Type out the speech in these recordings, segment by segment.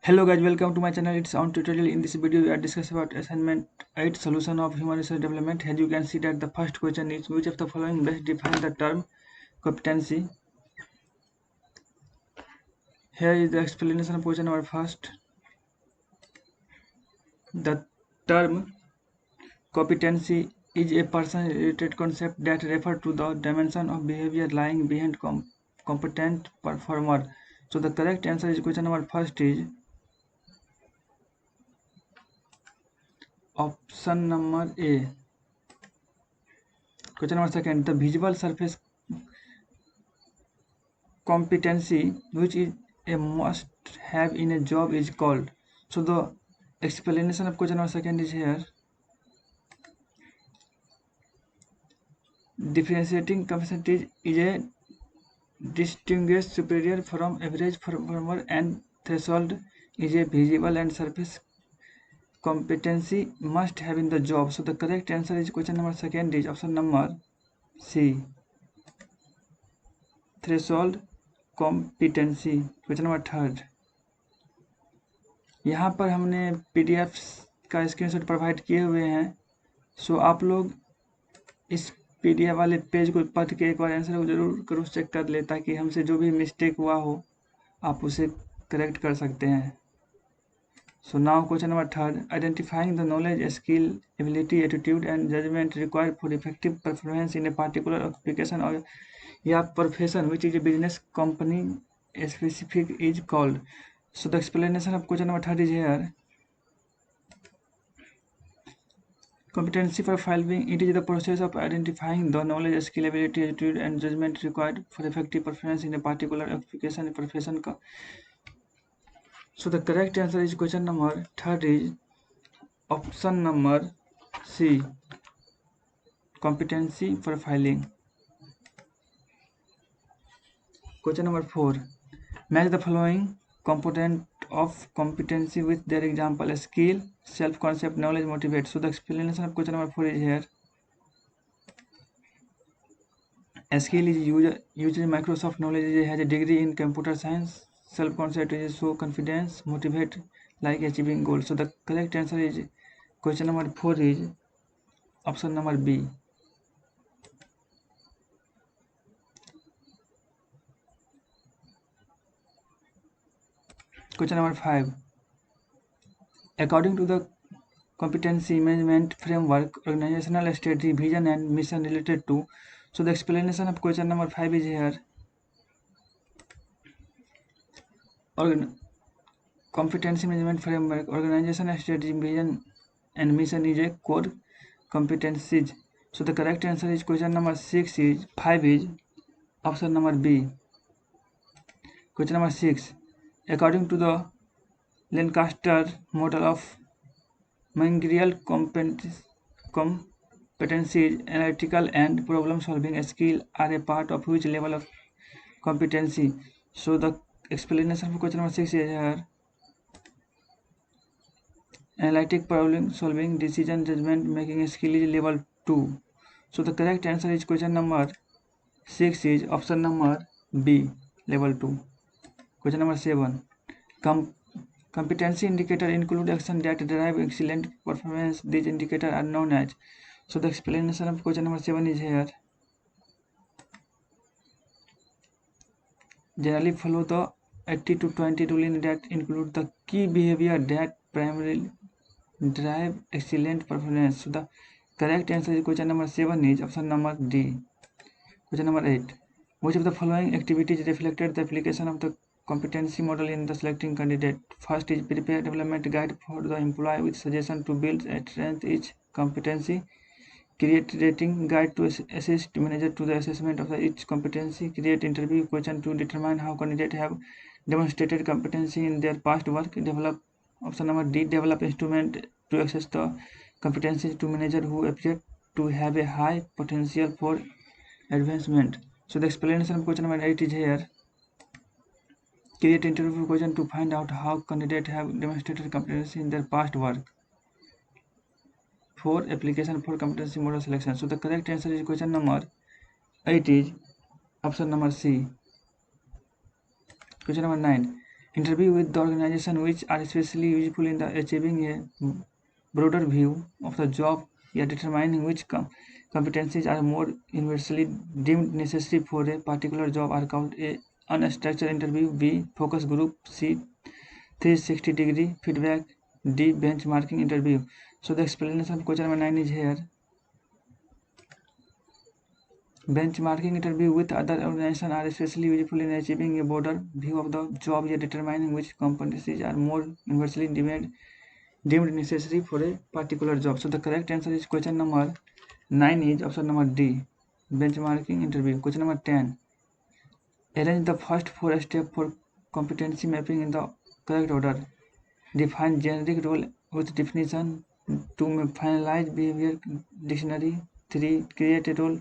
Hello guys, welcome to my channel. It's on tutorial. In this video we are discussing about assignment 8 solution of human resource development. As you can see that the first question is which of the following best define the term competency. Here is the explanation of question number first. The term competency is a person related concept that refers to the dimension of behavior lying behind competent performer. So the correct answer is question number first is option number A. Question number second, the visible surface competency which is a must have in a job is called. So the explanation of question number second is here. Differentiating capacity is a distinguished superior from average performer, and threshold is a visible and surface competency must have in the job. So the correct answer is question number second is option number C. Threshold competency. Question number third, यहाँ पर हमने PDF का screenshot provide किए हुए हैं. सो आप लोग इस पीडीएफ वाले पेज को पढ़ के एक बार आंसर को जरूर क्रॉस चेक कर ले, ताकि हमसे जो भी मिस्टेक हुआ हो आप उसे करेक्ट कर सकते हैं. So now question number third, identifying the knowledge, skill, ability, attitude and judgement required for effective performance in a particular occupation और या profession which is a business company specific is called. So the explanation of question number third is here. Competency profiling, it is the process of identifying the knowledge, skill, ability, attitude, and judgment required for effective performance in a particular occupation profession. So the correct answer is question number third is option number C. Competency profiling. Question number 4. Match the following component of competency with their example: skill, self-concept, knowledge, motivate. So the explanation of question number 4 is here. A skill is uses Microsoft knowledge, has a degree in computer science. Self-concept is show confidence, motivate like achieving goals. So the correct answer is question number 4 is option number B. Question number 5. According to the competency management framework, organizational strategy, vision and mission related to. So the explanation of question number 5 is here. Competency management framework, organizational strategy, vision and mission is a core competencies. So the correct answer is question number 6 is 5 is option number B. Question number 6. According to the Lancaster model of managerial competencies, analytical and problem solving skill are a part of which level of competency. So the explanation for question number 6 is here. Analytic problem solving, decision judgment making skill is level 2. So the correct answer is question number 6 is option number B, level 2. Question number 7. Competency indicator include action that derive excellent performance. These indicators are known as. So the explanation of question number 7 is here. Generally follow the 80-20 rule that include the key behavior that primarily drive excellent performance. So the correct answer is question number 7 is option number D. Question number 8. Which of the following activities reflected the application of the competency model in the selecting candidate? First is prepare development guide for the employee with suggestion to build and strengthen each competency. Create rating guide to assist manager to the assessment of each competency. Create interview question to determine how candidates have demonstrated competency in their past work. Develop option number D. Develop instrument to access the competencies to manager who appear to have a high potential for advancement. So the explanation of question number 8 is here. Create interview question to find out how candidates have demonstrated competency in their past work. 4. Application for competency model selection. So the correct answer is question number 8 is option number C. Question number 9. Interview with the organization which are especially useful in the achieving a broader view of the job, yeah, determining which competencies are more universally deemed necessary for a particular job are called a unstructured interview. B. Focus group. C. 360-degree feedback. D. Benchmarking interview. So the explanation of question number 9 is here. Benchmarking interview with other organizations are especially useful in achieving a broader view of the job, yet determining which competencies are more universally deemed necessary for a particular job. So the correct answer is question number 9 is option number D. Benchmarking interview. Question number 10. Arrange the first 4 steps for competency mapping in the correct order. Define generic role with definition. 2. Finalize behavior dictionary. 3. Create a role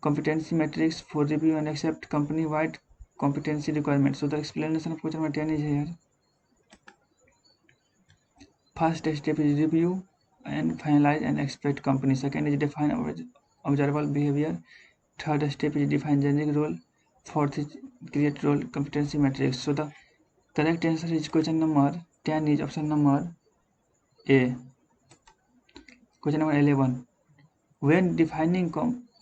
competency matrix for review and accept company-wide competency requirements. So the explanation of question number 10 is here. First step is review and finalize and expect company. Second is define observable behavior. Third step is define generic role. Fourth is create role competency matrix. So the correct answer is question number 10 is option number A. Question number 11. When defining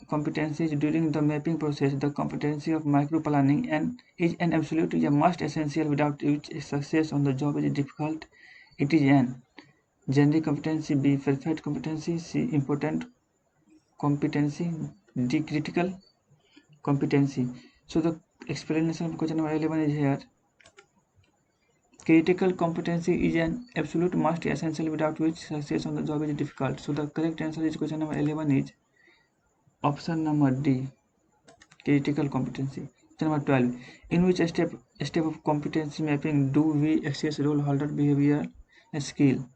competencies during the mapping process, the competency of micro-planning is an absolute must essential without which success on the job is difficult. It is an generic competency, B. Perfect competency, C. Important competency, D. Critical competency. So the explanation of question number 11 is here. Critical competency is an absolute must essential without which success on the job is difficult. So the correct answer is question number 11 is option number D. Critical competency. Question number 12. In which step of competency mapping do we assess role holder behavior skill?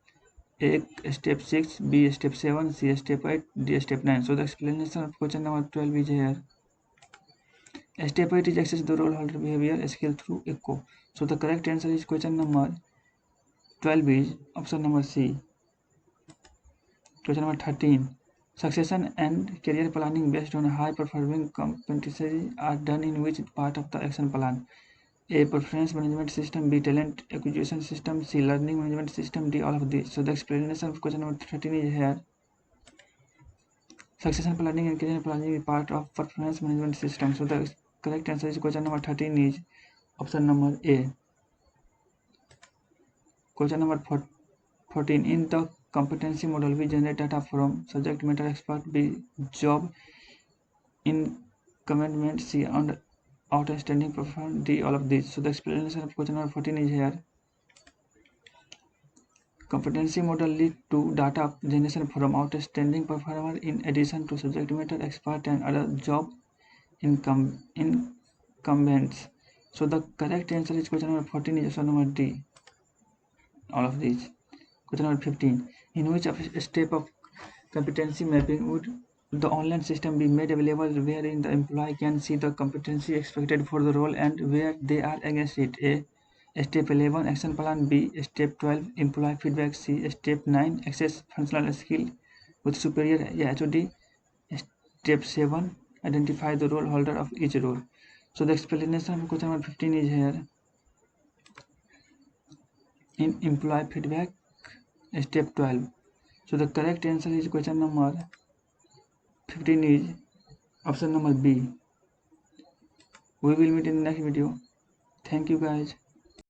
A. Step 6, B. Step 7, C. Step 8, D. Step 9. So the explanation of question number 12 is here. Step 8 is assess the role holder behavior skill through echo. So the correct answer is question number 12 is option number C. Question number 13. Succession and career planning based on high performing competencies are done in which part of the action plan? A. Performance management system, B. Talent acquisition system, C. Learning management system, D. All of these. So the explanation of question number 13 is here. Succession planning and career planning is part of performance management system. So the correct answer is question number 13 is option number A. Question number 14. In the competency model, we generate data from subject matter expert, B. Job incumbent, C. And outstanding performance, D. All of these. So the explanation of question number 14 is here. Competency model lead to data generation from outstanding performer in addition to subject matter expert and other job incumbents. So the correct answer is question number 14 is option number D. All of these. Question number 15. In which step of competency mapping would the online system be made available wherein the employee can see the competency expected for the role and where they are against it? A. Step 11 action plan, B. Step 12 employee feedback, C. Step 9 access functional skill with superior HOD, Step 7 identify the role holder of each role. So the explanation of question number 15 is here. In employee feedback, step 12. So the correct answer is question number 15 is option number B. We will meet in the next video. Thank you guys.